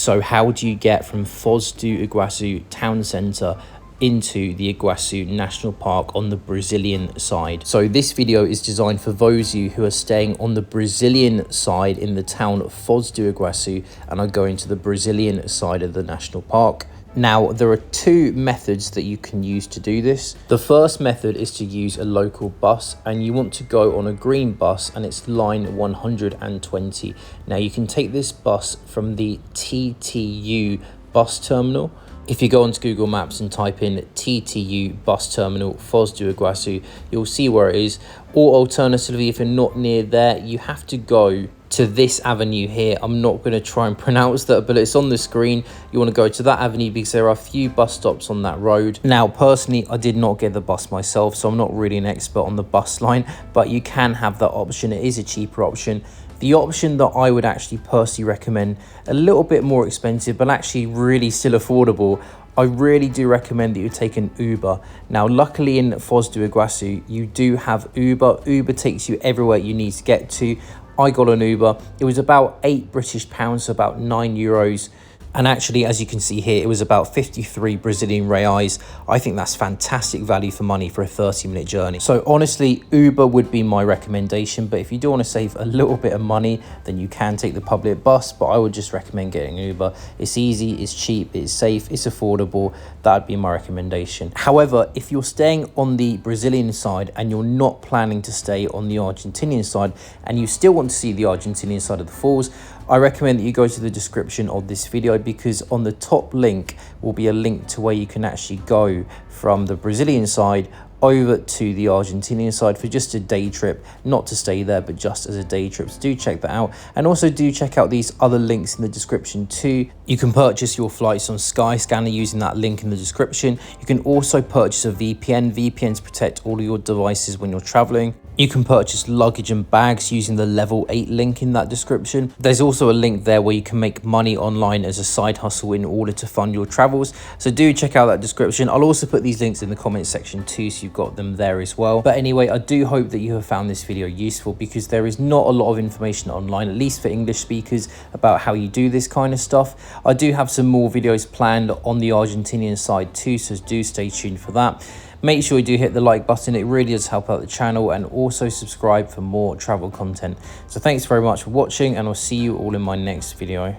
So how do you get from Foz do Iguaçu town centre into the Iguaçu National Park on the Brazilian side? So this video is designed for those of you who are staying on the Brazilian side in the town of Foz do Iguaçu and are going to the Brazilian side of the national park. Now, there are two methods that you can use to do this. The first method is to use a local bus, and you want to go on a green bus, and it's line 120. Now, you can take this bus from the TTU bus terminal. If you go onto Google Maps and type in TTU bus terminal Foz do Iguaçu, you'll see where it is. Or alternatively, if you're not near there, you have to go to this avenue here. I'm not going to try and pronounce that, but it's on the screen. You want to go to that avenue because there are a few bus stops on that road. Now, personally, I did not get the bus myself, so I'm not really an expert on the bus line, but you can have that option. It is a cheaper option. The option that I would actually personally recommend, a little bit more expensive, but actually really still affordable, I really do recommend that you take an Uber. Now, luckily in Foz do Iguaçu, you do have Uber. Uber takes you everywhere you need to get to. I got an Uber. It was about £8 so about €9. And actually, as you can see here, it was about 53 Brazilian reais. I think that's fantastic value for money for a 30-minute journey. So honestly, Uber would be my recommendation. But if you do want to save a little bit of money, then you can take the public bus. But I would just recommend getting Uber. It's easy, it's cheap, it's safe, it's affordable. That'd be my recommendation. However, if you're staying on the Brazilian side and you're not planning to stay on the Argentinian side, and you still want to see the Argentinian side of the falls, I recommend that you go to the description of this video, because on the top link will be a link to where you can actually go from the Brazilian side over to the Argentinian side for just a day trip, not to stay there, but just as a day trip. So do check that out, and also do check out these other links in the description too. You can purchase your flights on Skyscanner using that link in the description. You can also purchase a VPNs protect all of your devices when you're traveling. You can purchase luggage and bags using the level 8 link in that description. There's also a link there where you can make money online as a side hustle in order to fund your travels. So do check out that description. I'll also put these links in the comment section too, so you've got them there as well. But anyway, I do hope that you have found this video useful, because there is not a lot of information online, at least for English speakers, about how you do this kind of stuff. I do have some more videos planned on the Argentinian side too, so do stay tuned for that. Make sure you do hit the like button. It really does help out the channel, and also subscribe for more travel content. So thanks very much for watching, and I'll see you all in my next video.